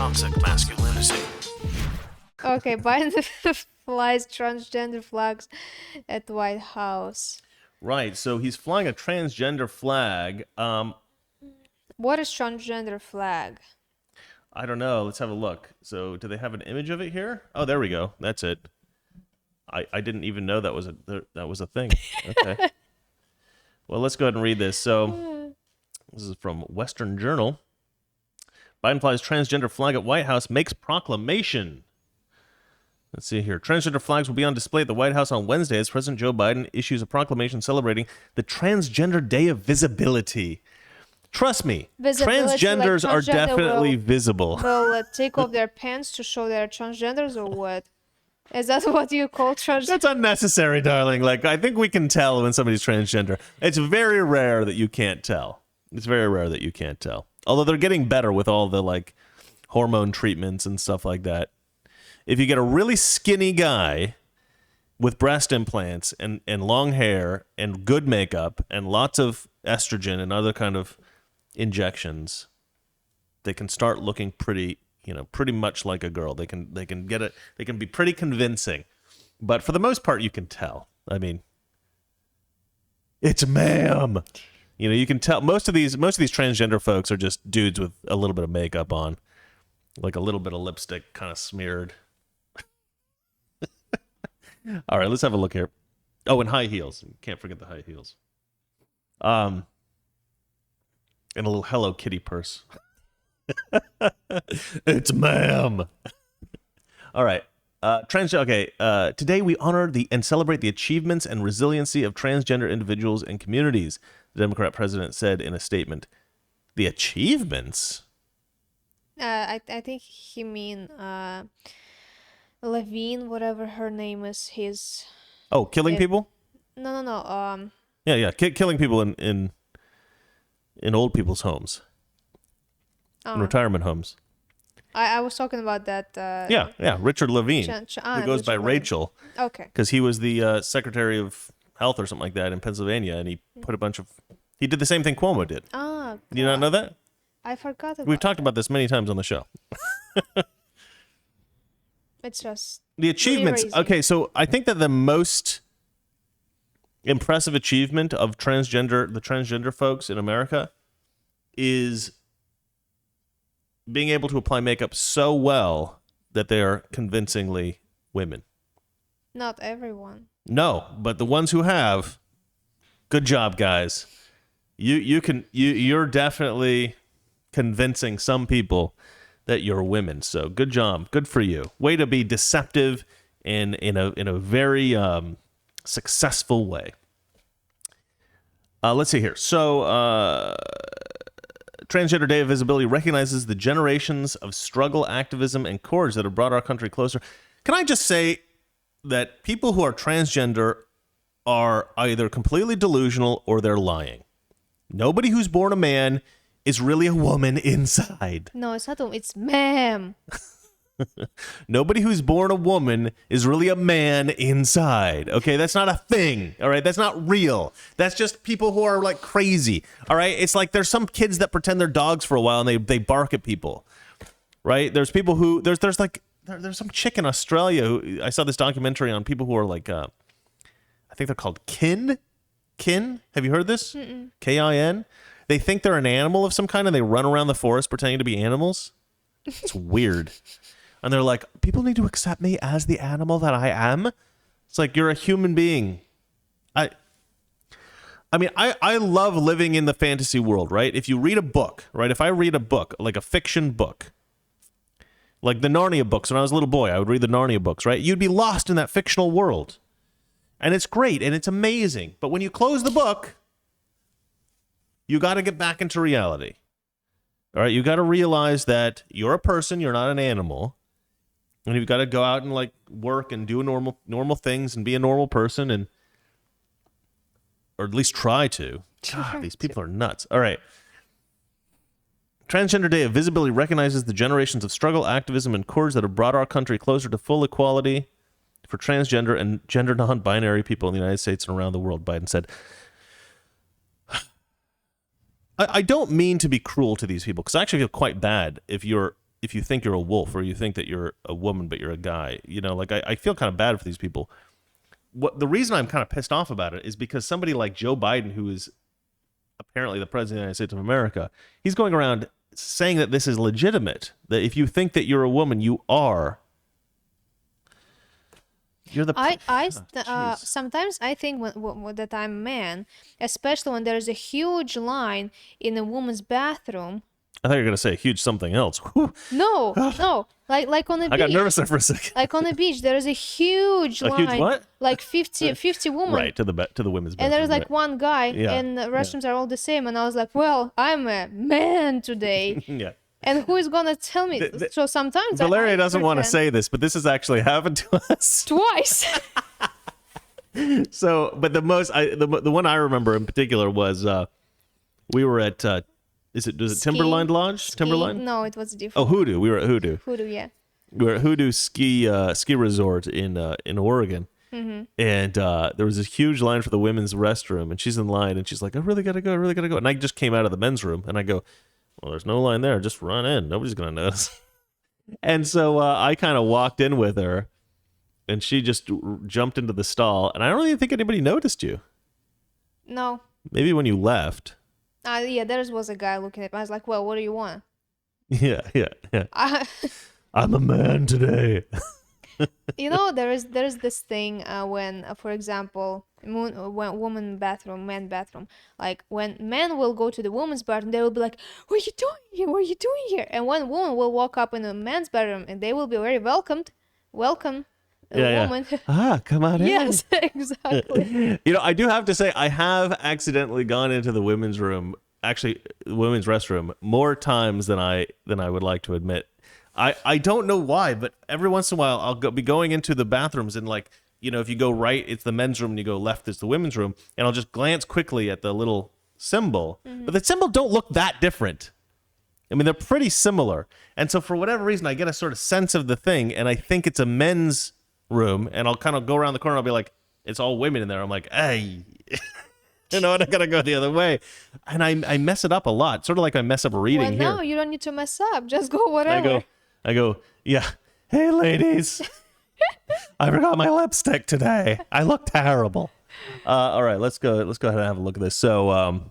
toxic masculinity. Okay, Biden flies transgender flags at White House. Right, so he's flying a transgender flag. What is transgender flag? I don't know. Let's have a look. So, do they have an image of it here? Oh, there we go. That's it. I didn't even know that was a thing. Okay. Well, let's go ahead and read this. So, this is from Western Journal. Biden flies transgender flag at White House, makes proclamation. Let's see here. Transgender flags will be on display at the White House on Wednesday as President Joe Biden issues a proclamation celebrating the Transgender Day of Visibility. Trust me, transgenders are definitely visible. Will take off their pants to show they're transgenders or what? Is that what you call transgender? That's unnecessary, darling. Like, I think we can tell when somebody's transgender. It's very rare that you can't tell. It's very rare that you can't tell. Although they're getting better with all the, like, hormone treatments and stuff like that. If you get a really skinny guy with breast implants and long hair and good makeup and lots of estrogen and other kind of injections, they can start looking pretty much like a girl. They can get it. They can be pretty convincing, but for the most part, you can tell. I mean, it's ma'am. You can tell most of these transgender folks are just dudes with a little bit of makeup on, like a little bit of lipstick kind of smeared. All right, let's have a look here. Oh, and high heels. Can't forget the high heels. And a little Hello Kitty purse. It's ma'am. All right. Today we honor and celebrate the achievements and resiliency of transgender individuals and communities, the Democrat president said in a statement. The achievements? I think he mean Levine, whatever her name is. Killing people? No. Yeah. Killing people in old people's homes. In retirement homes. I was talking about that. Yeah. Richard Levine, who goes by Rachel. Okay. Because he was the Secretary of Health or something like that in Pennsylvania, and he put he did the same thing Cuomo did. Ah. Do you not know that? I forgot about We've talked about this many times on the show. It's just the achievements. Really okay, so I think that the most impressive achievement of the transgender folks in America is being able to apply makeup so well that they are convincingly women. Not everyone. No, but the ones who have, good job, guys. You're definitely convincing some people that you're women. So good job, good for you. Way to be deceptive in a very successful way. Let's see here. So. Transgender Day of Visibility recognizes the generations of struggle, activism, and courage that have brought our country closer. Can I just say that people who are transgender are either completely delusional or they're lying? Nobody who's born a man is really a woman inside. No, it's not. It's ma'am. Nobody who's born a woman is really a man inside. Okay, that's not a thing. All right, that's not real. That's just people who are like crazy. All right, it's like there's some kids that pretend they're dogs for a while and they bark at people. Right? There's people who there's some chick in Australia who I saw this documentary on people who are like I think they're called kin. Have you heard this? Mm-mm. KIN. They think they're an animal of some kind and they run around the forest pretending to be animals. It's weird. And they're like, people need to accept me as the animal that I am. It's like, you're a human being. I mean, I love living in the fantasy world, right? If you read a book, right? If I read a book, like a fiction book, like the Narnia books, when I was a little boy, I would read the Narnia books, right? You'd be lost in that fictional world. And it's great and it's amazing. But when you close the book, you got to get back into reality. All right, you got to realize that you're a person, you're not an animal. And you've got to go out and like work and do normal things and be a normal person or at least try to. God, these people are nuts. All right. Transgender Day of Visibility recognizes the generations of struggle, activism, and courage that have brought our country closer to full equality for transgender and gender non-binary people in the United States and around the world, Biden said. I don't mean to be cruel to these people because I actually feel quite bad if you're if you think you're a wolf or you think that you're a woman but you're a guy. Like I feel kind of bad for these people. The reason I'm kind of pissed off about it is because somebody like Joe Biden, who is apparently the president of the United States of America, he's going around saying that this is legitimate. That if you think that you're a woman, you are. You're the. Sometimes I think that I'm a man, especially when there's a huge line in a woman's bathroom. I thought you were gonna say a huge something else. No, no, like on a beach. I got nervous there for a second. Like on a beach, there is a huge line. Huge what? Like 50 women. Right, to the women's bathroom. And there's like right. one guy, and the restrooms are all the same. And I was like, well, I'm a man today. Yeah. And who is gonna tell me? So sometimes Valeria doesn't want to say this, but this has actually happened to us twice. So, but the one I remember in particular was we were at was it Timberline Lodge? Timberline? No, it was different. Oh, Hoodoo. We were at Hoodoo. Hoodoo, yeah. We were at Hoodoo ski resort in Oregon. Mm-hmm. And there was this huge line for the women's restroom, and she's in line, and she's like, I really gotta go. And I just came out of the men's room, and I go, well, there's no line there. Just run in. Nobody's gonna notice. And so I kind of walked in with her, and she just jumped into the stall, and I don't even think anybody noticed you. No. Maybe when you left. Yeah, there was a guy looking at me. I was like, well, what do you want? Yeah. I'm a man today. There is this thing when, for example, when men bathroom, like when men will go to the woman's bathroom, they will be like, what are you doing here? What are you doing here? And one woman will walk up in a man's bathroom, and they will be very welcome. Woman. Come on in. Yes, exactly. I do have to say, I have accidentally gone into the women's room, actually the women's restroom, more times than I would like to admit. I don't know why, but every once in a while I'll be going into the bathrooms, and like, if you go right, it's the men's room, and you go left, it's the women's room, and I'll just glance quickly at the little symbol, but the symbol don't look that different. I mean, they're pretty similar, and so for whatever reason, I get a sort of sense of the thing, and I think it's a men's room, and I'll kind of go around the corner, I'll be like, it's all women in there. I'm like, hey, and I gotta go the other way, and I mess it up a lot, sort of like I mess up reading here. No, you don't need to mess up. Just go whatever. I go, yeah. Hey, ladies, I forgot my lipstick today. I look terrible. All right, let's go ahead and have a look at this. So,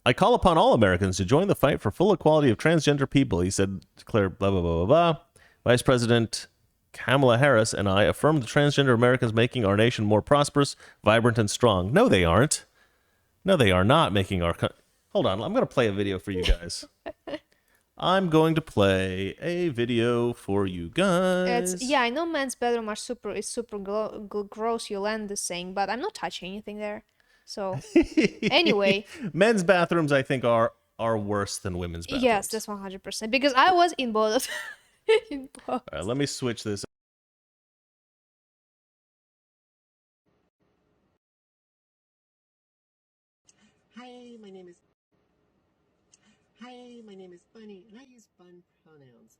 I call upon all Americans to join the fight for full equality of transgender people. He said, declared blah blah blah blah blah. Vice President Kamala Harris and I affirmed the transgender Americans making our nation more prosperous, vibrant, and strong. No, they aren't. No, they are not making our... Hold on, I'm going to play a video for you guys. I'm going to play a video for you guys. I know men's bedroom is super gross, Yolanda saying, but I'm not touching anything there. So, anyway. Men's bathrooms, I think, are worse than women's bathrooms. Yes, that's 100%. Because I was in both. All right, let me switch this. Hi, my name is Bunny, and I use bun pronouns.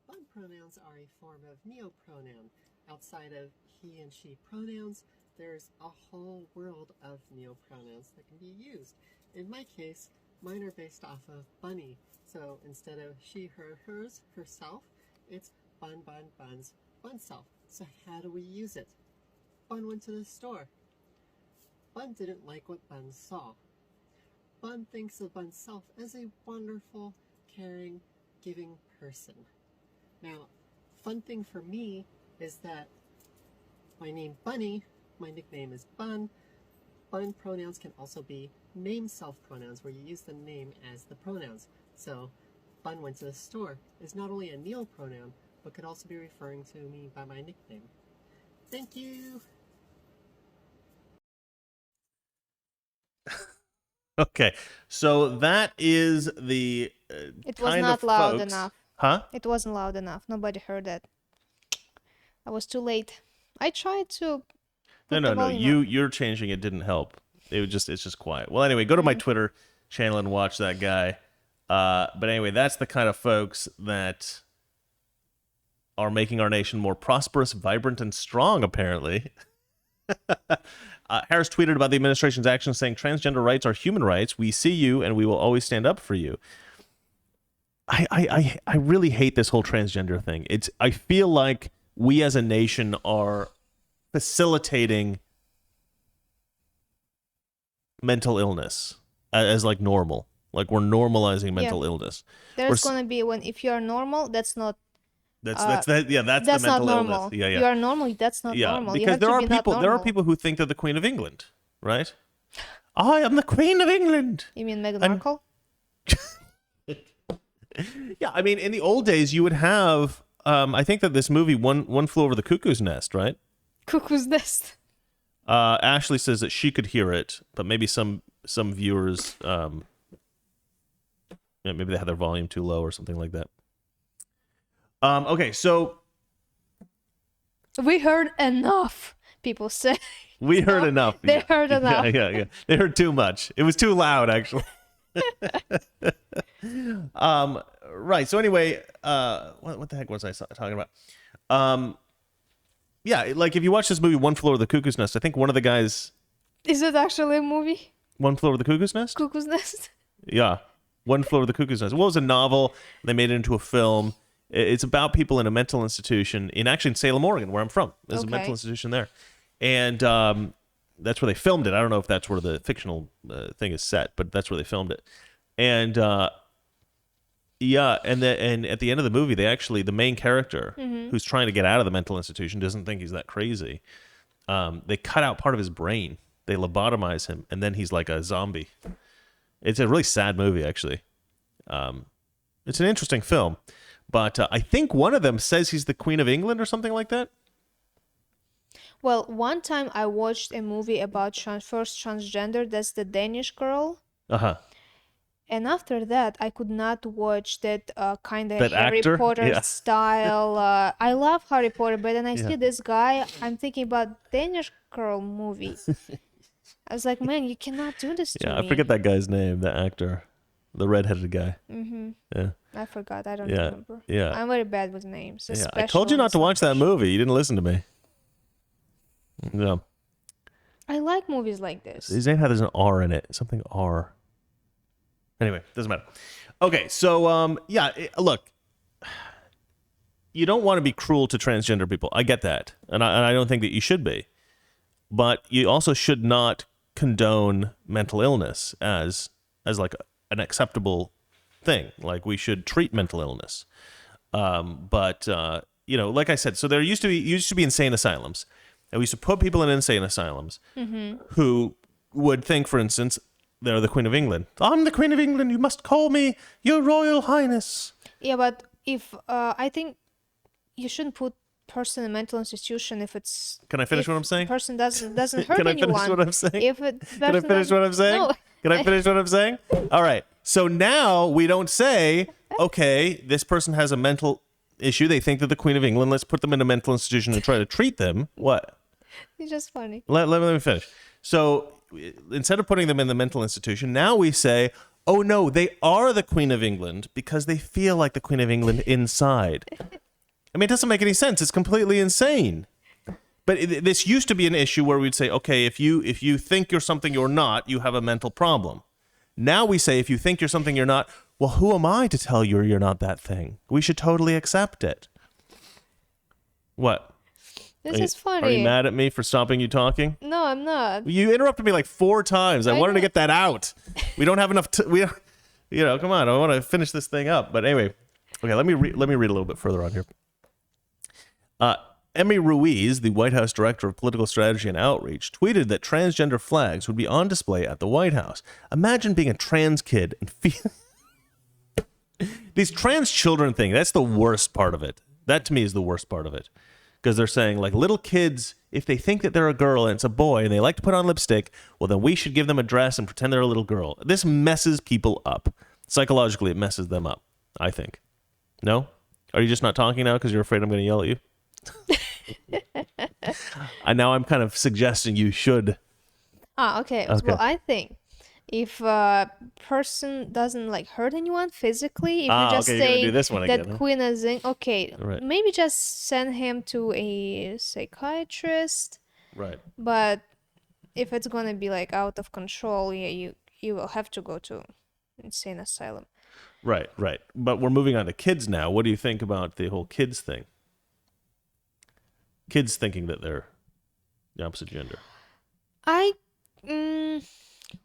Bun pronouns are a form of neopronoun. Outside of he and she pronouns, there's a whole world of neopronouns that can be used. In my case, mine are based off of bunny. So instead of she, her, hers, herself, it's bun, buns, bunself. So how do we use it? Bun went to the store. Bun didn't like what Bun saw. Bun thinks of Bunself as a wonderful, caring, giving person. Now, fun thing for me is that my name Bunny, my nickname is Bun. Bun pronouns can also be name self pronouns, where you use the name as the pronouns. So, Bun went to the store is not only a neopronoun, but could also be referring to me by my nickname. Thank you! Okay, so that is the It was not loud enough. Huh? It wasn't loud enough. Nobody heard that. I was too late. I tried to. No. You're changing it didn't help. It's just quiet. Well, anyway, go to my Twitter channel and watch that guy. But anyway, that's the kind of folks that are making our nation more prosperous, vibrant, and strong, apparently. Harris tweeted about the administration's actions, saying transgender rights are human rights. We see you, and we will always stand up for you. I really hate this whole transgender thing. I feel like we as a nation are facilitating mental illness as like normal. Like we're normalizing mental illness. There's gonna be if you are normal, that's not. That's the That's mental not illness. normal. Yeah, yeah. You are normal. That's not Yeah, normal. You because have to be not there are normal. people who think they're the Queen of England, right? I am the Queen of England. You mean Meghan Markle? Yeah, I mean, in the old days, you would have. I think that this movie, One Flew Over the Cuckoo's Nest, right? Cuckoo's Nest. Ashley says that she could hear it, but maybe some viewers, maybe they had their volume too low or something like that. Okay, so We heard enough. People say. we heard enough. They heard enough. Yeah. They heard too much. It was too loud, actually. Right. So anyway, what the heck was I talking about? Yeah, like if you watch this movie, One Flew Over the Cuckoo's Nest, I think one of the guys. Is it actually a movie? One Flew Over the Cuckoo's Nest? Cuckoo's Nest? Yeah. One Flew Over the Cuckoo's Nest. Well, it was a novel. They made it into a film. It's about people in a mental institution in Salem, Oregon, where I'm from. There's a mental institution there. And that's where they filmed it. I don't know if that's where the fictional thing is set, but that's where they filmed it. And yeah, and at the end of the movie, the main character who's trying to get out of the mental institution doesn't think he's that crazy. They cut out part of his brain. They lobotomize him, and then he's like a zombie. It's a really sad movie, actually. It's an interesting film, but I think one of them says he's the Queen of England or something like that. Well, one time I watched a movie about first transgender. That's the Danish girl. Uh-huh. And after that, I could not watch that kind of That Harry actor? Potter Yeah. style. I love Harry Potter, but then I Yeah. see this guy. I'm thinking about Danish girl movie. I was like, man, you cannot do this to Yeah, me. I forget that guy's name, the actor. The redheaded guy. Mm-hmm. Yeah. I forgot. I don't Yeah. remember. Yeah. I'm very bad with names. Yeah. I especially told you when not it's to watch that English. movie. You didn't listen to me. Yeah. I like movies like this. His name has an R in it. Something R. Anyway, doesn't matter. Okay, so look, you don't want to be cruel to transgender people. I get that, and I don't think that you should be, but you also should not condone mental illness as like an acceptable thing. Like we should treat mental illness, but like I said, so there used to be insane asylums, and we used to put people in insane asylums who would think, for instance, they're the Queen of England. I'm the Queen of England. You must call me Your Royal Highness. Yeah, but if I think you shouldn't put person in a mental institution if it's. Can I finish if what I'm saying? Person doesn't hurt Can I anyone. finish what I'm saying? If it Can I finish what I'm saying? No. Can I finish what I'm saying? All right. So now we don't say, okay, this person has a mental issue. They think they're the Queen of England. Let's put them in a mental institution and try to treat them. What? It's just funny. Let me finish. So instead of putting them in the mental institution, now we say, oh no, they are the Queen of England because they feel like the Queen of England inside. I mean, it doesn't make any sense. It's completely insane. But this used to be an issue where we'd say, okay, if you think you're something you're not, you have a mental problem. Now we say, if you think you're something you're not, well, who am I to tell you you're not that thing? We should totally accept it. What? This is funny. Are you mad at me for stopping you talking? No, I'm not. You interrupted me like 4 times. I wanted to know. get that out. We don't have enough. Come on. I want to finish this thing up. But anyway, okay. Let me read a little bit further on here. Emmy Ruiz, the White House Director of Political Strategy and Outreach, tweeted that transgender flags would be on display at the White House. Imagine being a trans kid and feel these trans children thing. That's the worst part of it. That to me is the worst part of it. Because they're saying, like, little kids, if they think that they're a girl and it's a boy and they like to put on lipstick, well, then we should give them a dress and pretend they're a little girl. This messes people up. Psychologically, it messes them up, I think. No? Are you just not talking now because you're afraid I'm going to yell at you? I'm kind of suggesting you should. Okay. Well, I think if a person doesn't like hurt anyone physically, if you just okay, you're gonna say do this one that again, huh? Queen is in, okay, Right. maybe just send him to a psychiatrist. Right. But if it's gonna be like out of control, yeah, you will have to go to insane asylum. Right. But we're moving on to kids now. What do you think about the whole kids thing? Kids thinking that they're the opposite gender. I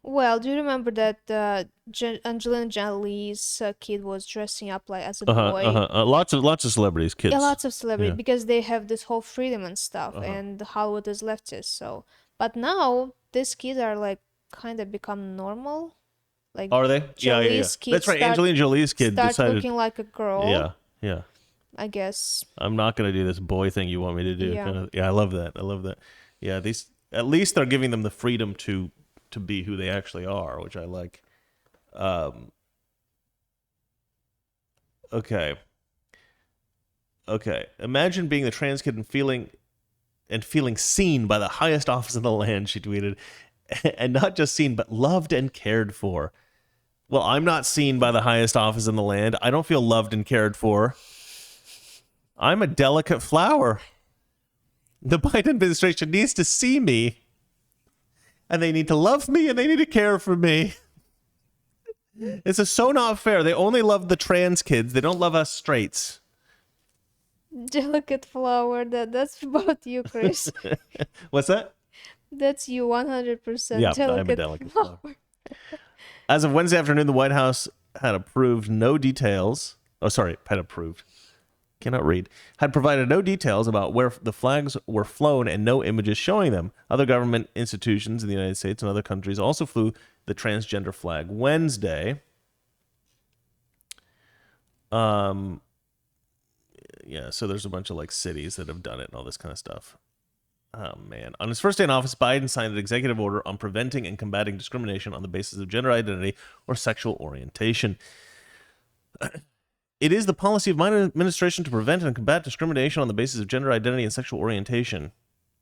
well, do you remember that Angelina Jolie's kid was dressing up like as a boy? Lots of celebrities, kids. Yeah, lots of celebrities Yeah. because they have this whole freedom and stuff, Uh-huh. and Hollywood is leftist. So, but now these kids are like kind of become normal. Like Are they? Yeah. Jolie's kids That's right. start- Angelina Jolie's kid start decided. looking like a girl. Yeah. I guess. I'm not gonna do this boy thing you want me to do. Yeah. I love that. Yeah, these at least they're giving them the freedom to be who they actually are, which I like. Okay. Imagine being the trans kid and feeling seen by the highest office in the land, she tweeted, and not just seen but loved and cared for. Well, I'm not seen by the highest office in the land. I don't feel loved and cared for. I'm a delicate flower. The Biden administration needs to see me, and they need to love me, and they need to care for me. This is so not fair. They only love the trans kids. They don't love us straights. Delicate flower. That's about you, Chris. What's that? That's you 100%. Yeah, delicate I'm a delicate flower. As of Wednesday afternoon, the White House had approved no details. Oh, sorry, had approved. Cannot read. Had provided no details about where the flags were flown and no images showing them. Other government institutions in the United States and other countries also flew the transgender flag Wednesday. Yeah, so there's a bunch of like cities that have done it and all this kind of stuff. Oh, man. On his first day in office, Biden signed an executive order on preventing and combating discrimination on the basis of gender identity or sexual orientation. It is the policy of my administration to prevent and combat discrimination on the basis of gender identity and sexual orientation.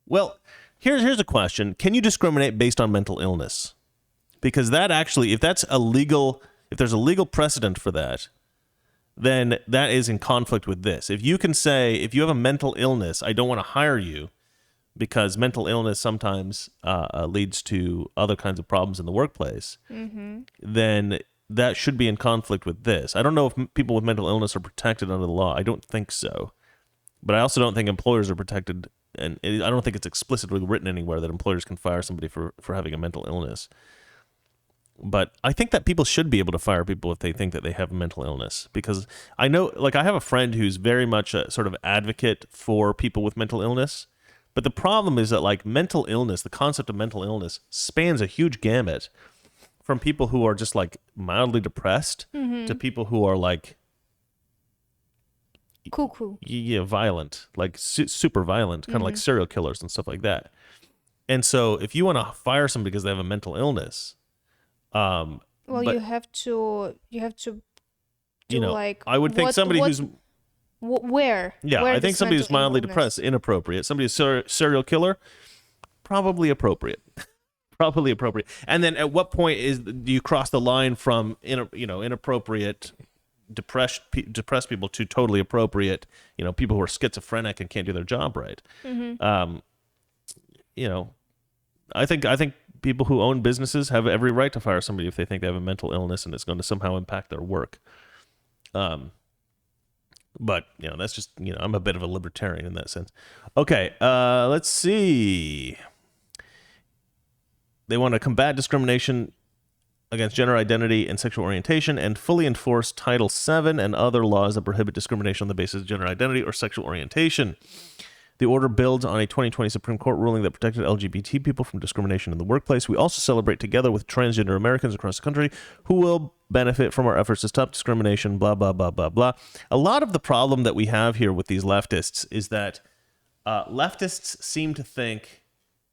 Well, here's a question. Can you discriminate based on mental illness? Because that actually, if there's a legal precedent for that, then that is in conflict with this. If you can say, if you have a mental illness, I don't want to hire you because mental illness sometimes leads to other kinds of problems in the workplace, then that should be in conflict with this. I don't know if people with mental illness are protected under the law. I don't think so. But I also don't think employers are protected, and I don't think it's explicitly written anywhere that employers can fire somebody for having a mental illness. But I think that people should be able to fire people if they think that they have a mental illness. Because I know, like, I have a friend who's very much a sort of advocate for people with mental illness. But the problem is that, like, mental illness, the concept of mental illness spans a huge gamut. From people who are just like mildly depressed to people who are like Cuckoo. Yeah, violent, like super violent, kind of like serial killers and stuff like that. And so if you want to fire somebody because they have a mental illness, well, you have to do, you know, like, I would think somebody who's where I think this somebody who's mental mildly illness- depressed, inappropriate. Somebody who's serial killer, probably appropriate. Probably appropriate. And then at what point do you cross the line from inappropriate depressed people to totally appropriate, people who are schizophrenic and can't do their job right? I think people who own businesses have every right to fire somebody if they think they have a mental illness and it's going to somehow impact their work. But that's just, I'm a bit of a libertarian in that sense. Okay, let's see. They want to combat discrimination against gender identity and sexual orientation and fully enforce Title VII and other laws that prohibit discrimination on the basis of gender identity or sexual orientation. The order builds on a 2020 Supreme Court ruling that protected LGBT people from discrimination in the workplace. We also celebrate together with transgender Americans across the country who will benefit from our efforts to stop discrimination, blah, blah, blah, blah, blah. A lot of the problem that we have here with these leftists is that leftists seem to think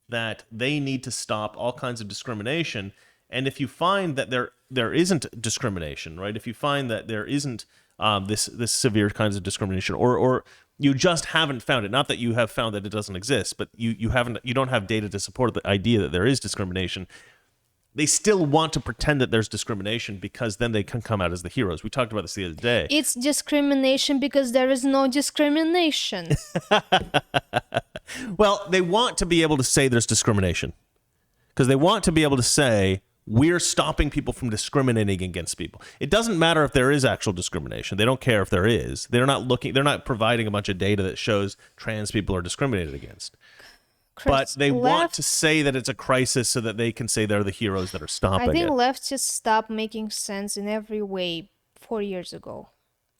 that they need to stop all kinds of discrimination. And if you find that there isn't discrimination, right? If you find that there isn't this severe kinds of discrimination, or you just haven't found it, not that you have found that it doesn't exist, but you don't have data to support the idea that there is discrimination, they still want to pretend that there's discrimination because then they can come out as the heroes. We talked about this the other day. It's discrimination because there is no discrimination. Well, they want to be able to say there's discrimination because they want to be able to say, we're stopping people from discriminating against people. It doesn't matter if there is actual discrimination. They don't care if there is. They're not providing a bunch of data that shows trans people are discriminated against. But they want to say that it's a crisis so that they can say they're the heroes that are stopping it. I think left just stopped making sense in every way 4 years ago.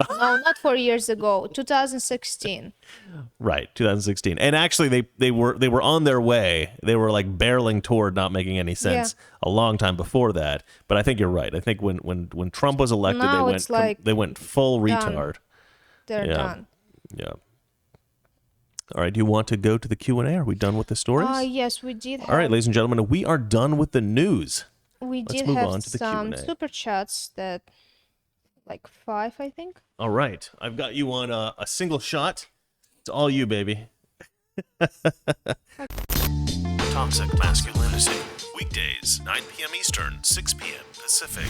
No, not 4 years ago. 2016. Right, 2016. And actually, they were on their way. They were like barreling toward not making any sense a long time before that. But I think you're right. I think when Trump was elected, Now they went full retard. They're done. Yeah. All right. Do you want to go to the Q&A? Are we done with the stories? Yes, we did. All right, ladies and gentlemen, we are done with the news. We Let's did move have on to the some Q&A. super chats that, like 5, I think. All right. I've got you on a single shot. It's all you, baby. Toxic Masculinity. Weekdays, 9 p.m. Eastern, 6 p.m. Pacific.